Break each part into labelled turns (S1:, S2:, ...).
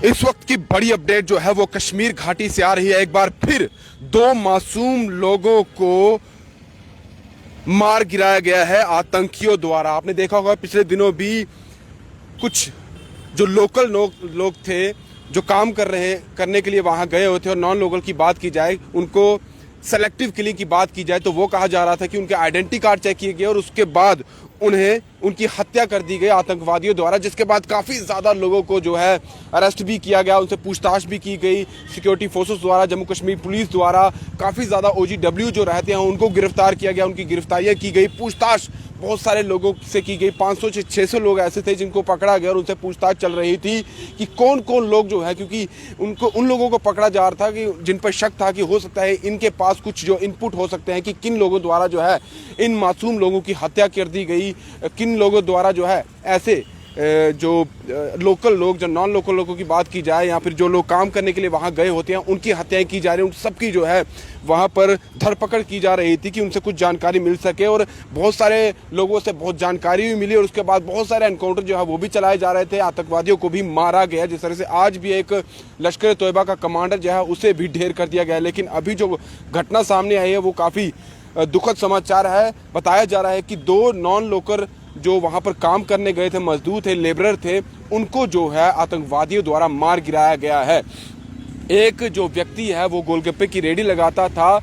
S1: इस वक्त की बड़ी अपडेट जो है वो कश्मीर घाटी से आ रही है। एक बार फिर दो मासूम लोगों को मार गिराया गया है आतंकियों द्वारा। आपने देखा होगा पिछले दिनों भी कुछ जो लोकल लोग थे जो काम करने के लिए वहां गए हुए थे, और नॉन लोकल की बात की जाए, उनको सेलेक्टिव किलिंग की बात की जाए तो वो कहा जा रहा था कि उनके आइडेंटिटी कार्ड चेक किए गए और उसके बाद उनकी हत्या कर दी गई आतंकवादियों द्वारा, जिसके बाद काफ़ी ज़्यादा लोगों को जो है अरेस्ट भी किया गया, उनसे पूछताछ भी की गई सिक्योरिटी फोर्सेस द्वारा, जम्मू कश्मीर पुलिस द्वारा। काफ़ी ज़्यादा OGW जो रहते हैं उनको गिरफ्तार किया गया, उनकी गिरफ्तारियाँ की गई, पूछताछ बहुत सारे लोगों से की गई। 500 से 600 लोग ऐसे थे जिनको पकड़ा गया और उनसे पूछताछ चल रही थी कि कौन कौन लोग जो है, क्योंकि उन लोगों को पकड़ा जा रहा था कि जिन पर शक था कि हो सकता है इनके पास कुछ जो इनपुट हो सकते हैं कि किन लोगों द्वारा जो है इन मासूम लोगों की हत्या कर दी गई, किन लोगों द्वारा जो है ऐसे जो लोकल लोग, जो नॉन लोकल लोगों की बात की जाए या फिर जो लोग काम करने के लिए वहाँ गए होते हैं उनकी हत्याएं की जा रही हैं। उन सबकी जो है वहाँ पर धरपकड़ की जा रही थी कि उनसे कुछ जानकारी मिल सके, और बहुत सारे लोगों से बहुत जानकारी भी मिली और उसके बाद बहुत सारे एनकाउंटर जो है वो भी चलाए जा रहे थे। आतंकवादियों को भी मारा गया, जिस तरह से आज भी एक लश्कर तोयबा का कमांडर जो है उसे भी ढेर कर दिया गया। लेकिन अभी जो घटना सामने आई है वो काफ़ी दुखद समाचार है। बताया जा रहा है कि दो नॉन लोकल जो वहां पर काम करने गए थे, मजदूर थे, लेबरर थे, उनको जो है आतंकवादियों द्वारा मार गिराया गया है। एक जो व्यक्ति है वो गोलगप्पे की रेडी लगाता था,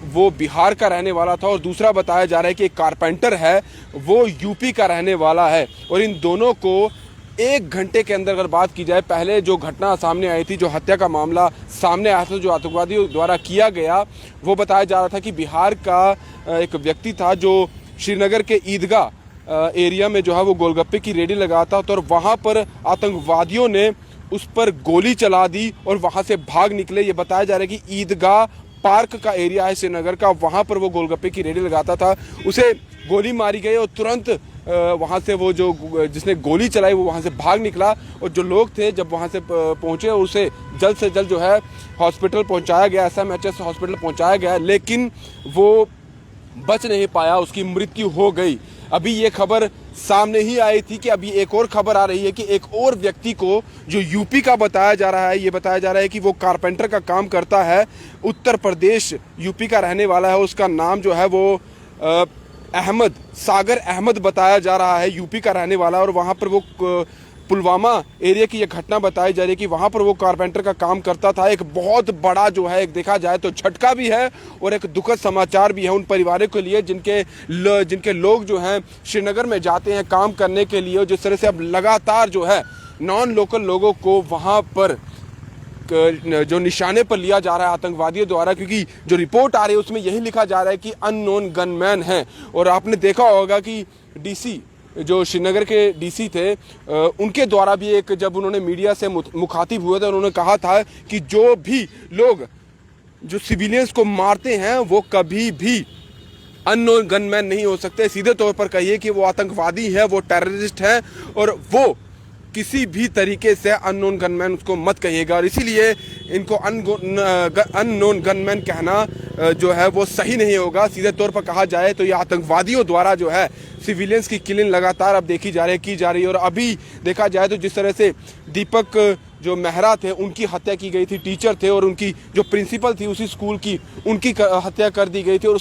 S1: वो बिहार का रहने वाला था, और दूसरा बताया जा रहा है कि एक कारपेंटर है वो यूपी का रहने वाला है। और इन दोनों को 1 घंटे के अंदर अगर बात की जाए, पहले जो घटना सामने आई थी, जो हत्या का मामला सामने आया था जो आतंकवादियों द्वारा किया गया, वो बताया जा रहा था कि बिहार का एक व्यक्ति था जो श्रीनगर के ईदगाह एरिया में जो है वो गोलगप्पे की रेडी लगाता था, और वहाँ पर आतंकवादियों ने उस पर गोली चला दी और वहाँ से भाग निकले। ये बताया जा रहा है कि ईदगाह पार्क का एरिया है श्रीनगर का, वहाँ पर वो गोलगप्पे की रेडी लगाता था, उसे गोली मारी गई और तुरंत वहाँ से वो जो जिसने गोली चलाई वो वहाँ से भाग निकला। और जो लोग थे जब वहाँ से पहुँचे उसे जल्द से जल्द जो है हॉस्पिटल पहुँचाया गया, SMHS हॉस्पिटल पहुँचाया गया, लेकिन वो बच नहीं पाया, उसकी मृत्यु हो गई। अभी ये खबर सामने ही आई थी कि अभी एक और खबर आ रही है कि एक और व्यक्ति को जो यूपी का बताया जा रहा है, ये बताया जा रहा है कि वो कारपेंटर का काम करता है, उत्तर प्रदेश यूपी का रहने वाला है, उसका नाम जो है वो सागर अहमद बताया जा रहा है, यूपी का रहने वाला है। और वहाँ पर वो पुलवामा एरिया की ये घटना बताई जा रही है कि वहाँ पर वो कारपेंटर का काम करता था। एक बहुत बड़ा जो है एक देखा जाए तो झटका भी है और एक दुखद समाचार भी है उन परिवारों के लिए जिनके लोग जो हैं श्रीनगर में जाते हैं काम करने के लिए। जिस तरह से अब लगातार जो है नॉन लोकल लोगों को वहाँ पर जो निशाने पर लिया जा रहा है आतंकवादियों द्वारा, क्योंकि जो रिपोर्ट आ रही है उसमें यही लिखा जा रहा है कि अननोन गनमैन हैं। और आपने देखा होगा कि DC जो श्रीनगर के DC थे, उनके द्वारा भी एक जब उन्होंने मीडिया से मुखातिब हुए थे उन्होंने कहा था कि जो भी लोग जो सिविलियंस को मारते हैं वो कभी भी अननोन गनमैन नहीं हो सकते। सीधे तौर पर कहिए कि वो आतंकवादी है, वो टेररिस्ट है, और वो किसी भी तरीके से अननोन गनमैन उसको मत कहिएगा। और इसीलिए इनको अननोन गनमैन कहना जो है वो सही नहीं होगा। सीधे तौर पर कहा जाए तो ये आतंकवादियों द्वारा जो है सिविलियंस की किलिंग लगातार अब देखी जा रही है, की जा रही है। और अभी देखा जाए तो जिस तरह से दीपक जो मेहरा थे उनकी हत्या की गई थी, टीचर थे, और उनकी जो प्रिंसिपल थी उसी स्कूल की, उनकी हत्या कर दी गई थी। और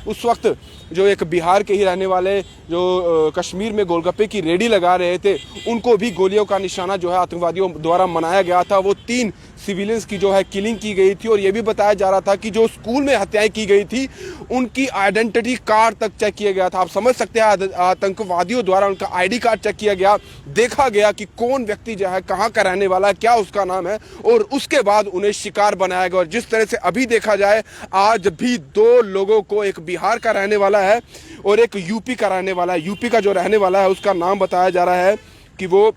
S1: उस वक्त जो एक बिहार के ही रहने वाले जो कश्मीर में गोलगप्पे की रेडी लगा रहे थे उनको भी गोलियों का निशाना जो है आतंकवादियों द्वारा बनाया गया था। वो 3 सिविलियंस की जो है किलिंग की गई थी। और ये भी बताया जा रहा था कि जो स्कूल में हत्याएं की गई थी उनकी आइडेंटिटी कार्ड तक चेक किया गया था। आप समझ सकते हैं आतंकवादियों द्वारा उनका ID कार्ड चेक किया गया, देखा गया कि कौन व्यक्ति जो है कहाँ का रहने वाला है, क्या उसका नाम है, और उसके बाद उन्हें शिकार बनाया गया। और जिस तरह से अभी देखा जाए आज भी 2 लोगों को, एक बिहार का रहने वाला है और एक यूपी का रहने वाला है। यूपी का जो रहने वाला है उसका नाम बताया जा रहा है कि वो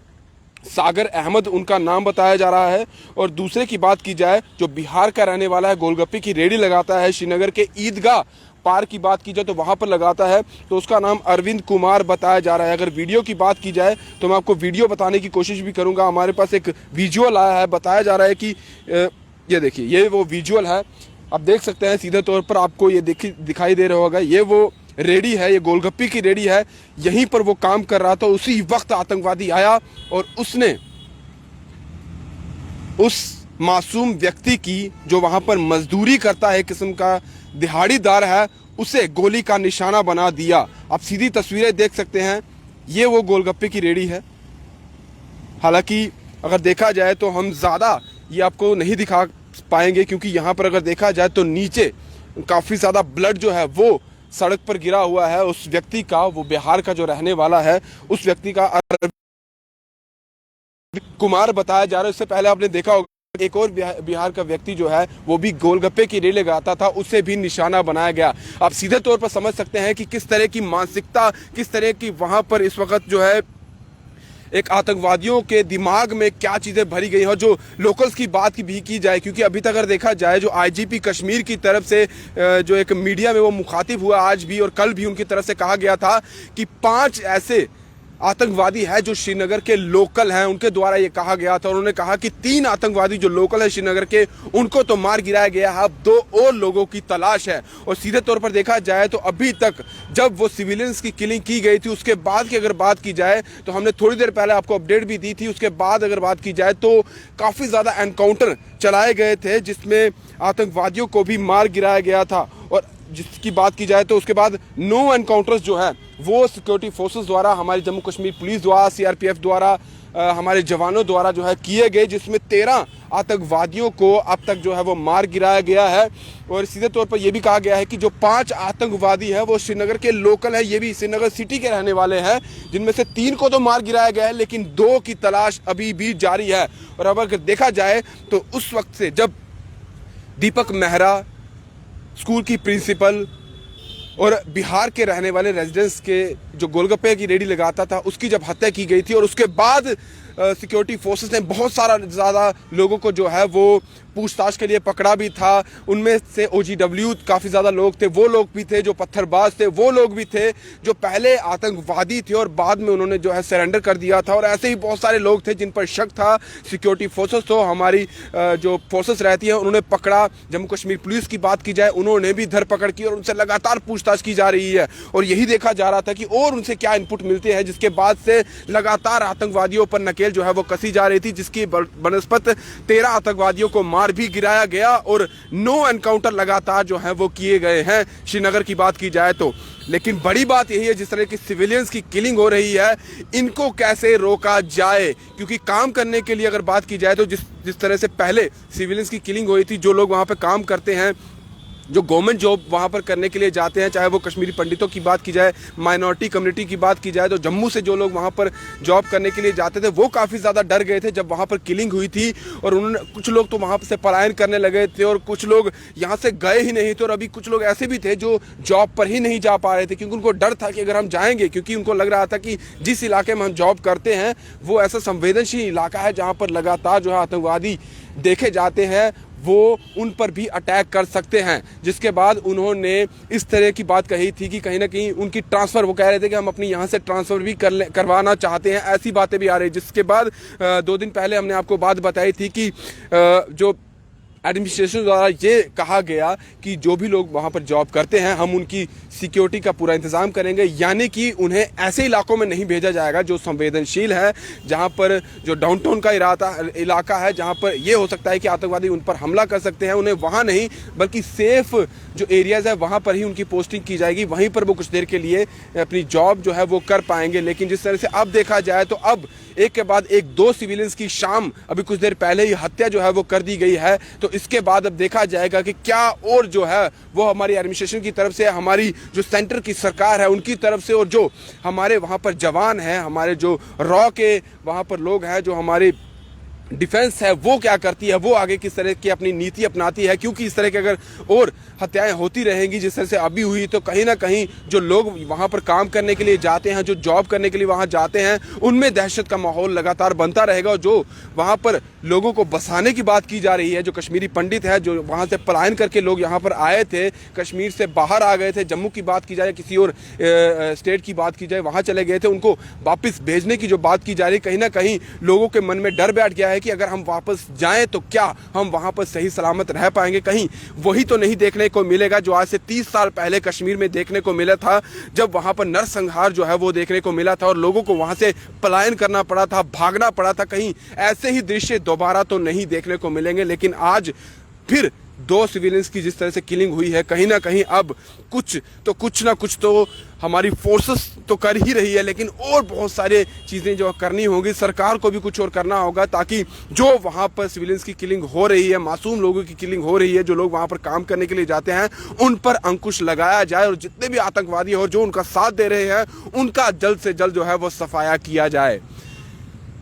S1: सागर अहमद उनका नाम बताया जा रहा है। और दूसरे की बात की जाए जो बिहार का रहने वाला है, गोलगप्पे की रेडी लगाता है, श्रीनगर के ईदगाह पार्क की बात की जाए तो वहाँ पर लगाता है, तो उसका नाम अरविंद कुमार बताया जा रहा है। अगर वीडियो की बात की जाए तो मैं आपको वीडियो बताने की कोशिश भी करूँगा। हमारे पास एक विजुअल आया है, बताया जा रहा है कि ये देखिए, ये वो विजुअल है, आप देख सकते हैं सीधे तौर पर आपको ये दिखाई दे रहा होगा। ये वो रेडी है, ये गोलगप्पे की रेडी है, यहीं पर वो काम कर रहा था। उसी वक्त आतंकवादी आया और उसने उस मासूम व्यक्ति की जो वहाँ पर मजदूरी करता है, किस्म का दिहाड़ीदार है, उसे गोली का निशाना बना दिया। आप सीधी तस्वीरें देख सकते हैं, ये वो गोलगप्पे की रेडी है। हालांकि अगर देखा जाए तो हम ज़्यादा ये आपको नहीं दिखा पाएंगे, क्योंकि यहाँ पर अगर देखा जाए तो नीचे काफ़ी ज़्यादा ब्लड जो है वो सड़क पर गिरा हुआ है। उस व्यक्ति का, वो बिहार का जो रहने वाला है, उस व्यक्ति का कुमार बताया जा रहा है। इससे पहले आपने देखा होगा एक और बिहार का व्यक्ति जो है वो भी गोलगप्पे की रेडी लगाता था, उसे भी निशाना बनाया गया। आप सीधे तौर पर समझ सकते हैं कि किस तरह की मानसिकता, किस तरह की वहां पर इस वक्त जो है एक आतंकवादियों के दिमाग में क्या चीज़ें भरी गई हैं। और जो लोकल्स की बात की भी की जाए, क्योंकि अभी तक अगर देखा जाए जो आईजीपी कश्मीर की तरफ से जो एक मीडिया में वो मुखातिब हुआ आज भी और कल भी, उनकी तरफ से कहा गया था कि 5 ऐसे आतंकवादी है जो श्रीनगर के लोकल हैं, उनके द्वारा ये कहा गया था। उन्होंने कहा कि 3 आतंकवादी जो लोकल है श्रीनगर के, उनको तो मार गिराया गया है, अब 2 और लोगों की तलाश है। और सीधे तौर पर देखा जाए तो अभी तक जब वो सिविलियंस की किलिंग की गई थी, उसके बाद की अगर बात की जाए तो हमने थोड़ी देर पहले आपको अपडेट भी दी थी, उसके बाद अगर बात की जाए तो काफ़ी ज़्यादा एनकाउंटर चलाए गए थे जिसमें आतंकवादियों को भी मार गिराया गया था। और जिसकी बात की जाए तो उसके बाद 9 एनकाउंटर्स जो है वो सिक्योरिटी फोर्सेस द्वारा, हमारी जम्मू कश्मीर पुलिस द्वारा, सीआरपीएफ द्वारा, हमारे जवानों द्वारा जो है किए गए, जिसमें 13 आतंकवादियों को अब तक जो है वो मार गिराया गया है। और सीधे तौर पर यह भी कहा गया है कि जो 5 आतंकवादी हैं वो श्रीनगर के लोकल हैं, ये भी श्रीनगर सिटी के रहने वाले हैं, जिनमें से 3 को तो मार गिराया गया है, लेकिन 2 की तलाश अभी भी जारी है। और अब अगर देखा जाए तो उस वक्त से जब दीपक मेहरा, स्कूल की प्रिंसिपल और बिहार के रहने वाले रेजिडेंट्स के जो गोलगप्पे की रेडी लगाता था, उसकी जब हत्या की गई थी, और उसके बाद सिक्योरिटी फोर्सेस ने बहुत ज़्यादा लोगों को जो है वो पूछताछ के लिए पकड़ा भी था। उनमें से OGW काफ़ी ज़्यादा लोग थे, वो लोग भी थे जो पत्थरबाज थे, वो लोग भी थे जो पहले आतंकवादी थे और बाद में उन्होंने जो है सरेंडर कर दिया था। और ऐसे ही बहुत सारे लोग थे जिन पर शक था। सिक्योरिटी फोर्सेस तो हमारी जो फोर्सेस रहती हैं उन्होंने पकड़ा। जम्मू कश्मीर पुलिस की बात की जाए, उन्होंने भी धरपकड़ की और उनसे लगातार पूछताछ की जा रही है। और यही देखा जा रहा था कि और उनसे क्या इनपुट मिलते हैं, जिसके बाद से लगातार आतंकवादियों पर नकेल जो है वो कसी जा रही थी, जिसकी बनस्पत 13 आतंकवादियों को मार भी गिराया गया और 9 एनकाउंटर लगातार जो है वो किए गए हैं श्रीनगर की बात की जाए तो। लेकिन बड़ी बात यही है, जिस तरह की सिविलियंस की किलिंग हो रही है, इनको कैसे रोका जाए। क्योंकि काम करने के लिए अगर बात की जाए तो जिस तरह से पहले सिविलियंस की किलिंग हुई थी, जो लोग वहां पर काम करते हैं, जो गवर्नमेंट जॉब वहाँ पर करने के लिए जाते हैं, चाहे वो कश्मीरी पंडितों की बात की जाए, माइनॉरिटी कम्युनिटी की बात की जाए, तो जम्मू से जो लोग वहाँ पर जॉब करने के लिए जाते थे वो काफ़ी ज़्यादा डर गए थे जब वहाँ पर किलिंग हुई थी। और उन्होंने, कुछ लोग तो वहाँ से पलायन करने लगे थे और कुछ लोग यहाँ से गए ही नहीं थे। और अभी कुछ लोग ऐसे भी थे जो जॉब पर ही नहीं जा पा रहे थे, क्योंकि उनको डर था कि अगर हम जाएंगे, क्योंकि उनको लग रहा था कि जिस इलाके में हम जॉब करते हैं वो ऐसा संवेदनशील इलाका है जहाँ पर लगातार जो है आतंकवादी देखे जाते हैं, वो उन पर भी अटैक कर सकते हैं। जिसके बाद उन्होंने इस तरह की बात कही थी कि कहीं ना कहीं उनकी ट्रांसफ़र, वो कह रहे थे कि हम अपनी यहाँ से ट्रांसफ़र भी करवाना चाहते हैं, ऐसी बातें भी आ रही। जिसके बाद 2 दिन पहले हमने आपको बात बताई थी कि जो एडमिनिस्ट्रेशन द्वारा ये कहा गया कि जो भी लोग वहाँ पर जॉब करते हैं हम उनकी सिक्योरिटी का पूरा इंतज़ाम करेंगे, यानी कि उन्हें ऐसे इलाकों में नहीं भेजा जाएगा जो संवेदनशील है, जहाँ पर जो डाउनटाउन का इलाका है, जहाँ पर ये हो सकता है कि आतंकवादी उन पर हमला कर सकते हैं, उन्हें वहाँ नहीं बल्कि सेफ जो एरियाज़ है वहाँ पर ही उनकी पोस्टिंग की जाएगी, वहीं पर वो कुछ देर के लिए अपनी जॉब जो है वो कर पाएंगे। लेकिन जिस तरह से अब देखा जाए तो अब एक के बाद एक 2 सिविलियंस की शाम अभी कुछ देर पहले ही हत्या जो है वो कर दी गई है। तो इसके बाद अब देखा जाएगा कि क्या और जो है वो हमारी एडमिनिस्ट्रेशन की तरफ से, हमारी जो सेंटर की सरकार है उनकी तरफ से, और जो हमारे वहाँ पर जवान हैं, हमारे जो रॉ के वहाँ पर लोग हैं, जो हमारे डिफेंस है, वो क्या करती है, वो आगे किस तरह की अपनी नीति अपनाती है। क्योंकि इस तरह की अगर और हत्याएं होती रहेंगी जिस तरह से अभी हुई, तो कहीं ना कहीं जो लोग वहां पर काम करने के लिए जाते हैं, जो जॉब करने के लिए वहां जाते हैं, उनमें दहशत का माहौल लगातार बनता रहेगा। और जो वहां पर लोगों को बसाने की बात की जा रही है, जो कश्मीरी पंडित है, जो वहां से पलायन करके लोग यहाँ पर आए थे, कश्मीर से बाहर आ गए थे, जम्मू की बात की जाए, किसी और स्टेट की बात की जाए, वहाँ चले गए थे, उनको वापस भेजने की जो बात की जा रही है, कहीं ना कहीं लोगों के मन में डर बैठ गया है है कि अगर हम वापस जाएं तो क्या हम वहां पर सही सलामत रह पाएंगे? कहीं वही तो नहीं देखने को मिलेगा जो आज से 30 साल पहले कश्मीर में देखने को मिला था, जब वहां पर नरसंहार जो है वो देखने को मिला था और लोगों को वहां से पलायन करना पड़ा था, भागना पड़ा था। कहीं ऐसे ही दृश्य दोबारा तो नहीं देखने को मिलेंगे। लेकिन आज फिर 2 सिविलियंस की जिस तरह से किलिंग हुई है, कहीं ना कहीं अब कुछ ना कुछ तो हमारी फोर्सेस तो कर ही रही है, लेकिन और बहुत सारी चीज़ें जो करनी होगी, सरकार को भी कुछ और करना होगा ताकि जो वहाँ पर सिविलियंस की किलिंग हो रही है, मासूम लोगों की किलिंग हो रही है, जो लोग वहाँ पर काम करने के लिए जाते हैं, उन पर अंकुश लगाया जाए और जितने भी आतंकवादी और जो उनका साथ दे रहे हैं उनका जल्द से जल्द जो है वो सफाया किया जाए।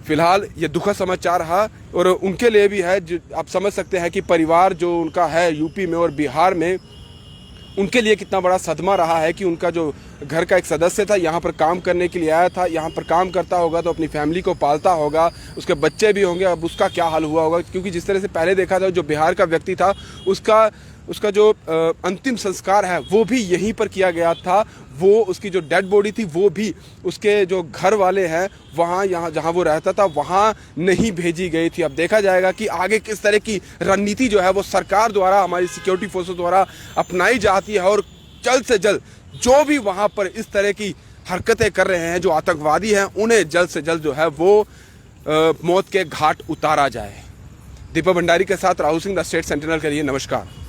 S1: फिलहाल ये दुखद समाचार रहा और उनके लिए भी है। आप समझ सकते हैं कि परिवार जो उनका है यूपी में और बिहार में, उनके लिए कितना बड़ा सदमा रहा है कि उनका जो घर का एक सदस्य था, यहाँ पर काम करने के लिए आया था, यहाँ पर काम करता होगा तो अपनी फैमिली को पालता होगा, उसके बच्चे भी होंगे, अब उसका क्या हाल हुआ होगा। क्योंकि जिस तरह से पहले देखा था, जो बिहार का व्यक्ति था उसका जो अंतिम संस्कार है वो भी यहीं पर किया गया था। वो उसकी जो डेड बॉडी थी वो भी उसके जो घर वाले हैं वहाँ, यहाँ जहाँ वो रहता था वहाँ नहीं भेजी गई थी। अब देखा जाएगा कि आगे किस तरह की रणनीति जो है वो सरकार द्वारा, हमारी सिक्योरिटी फोर्सेस द्वारा अपनाई जाती है और जल्द से जल्द जो भी वहाँ पर इस तरह की हरकतें कर रहे हैं, जो आतंकवादी हैं, उन्हें जल्द से जल्द जो है वो मौत के घाट उतारा जाए। दीपक भंडारी के साथ Rahul Singh, the state sentinel के लिए नमस्कार।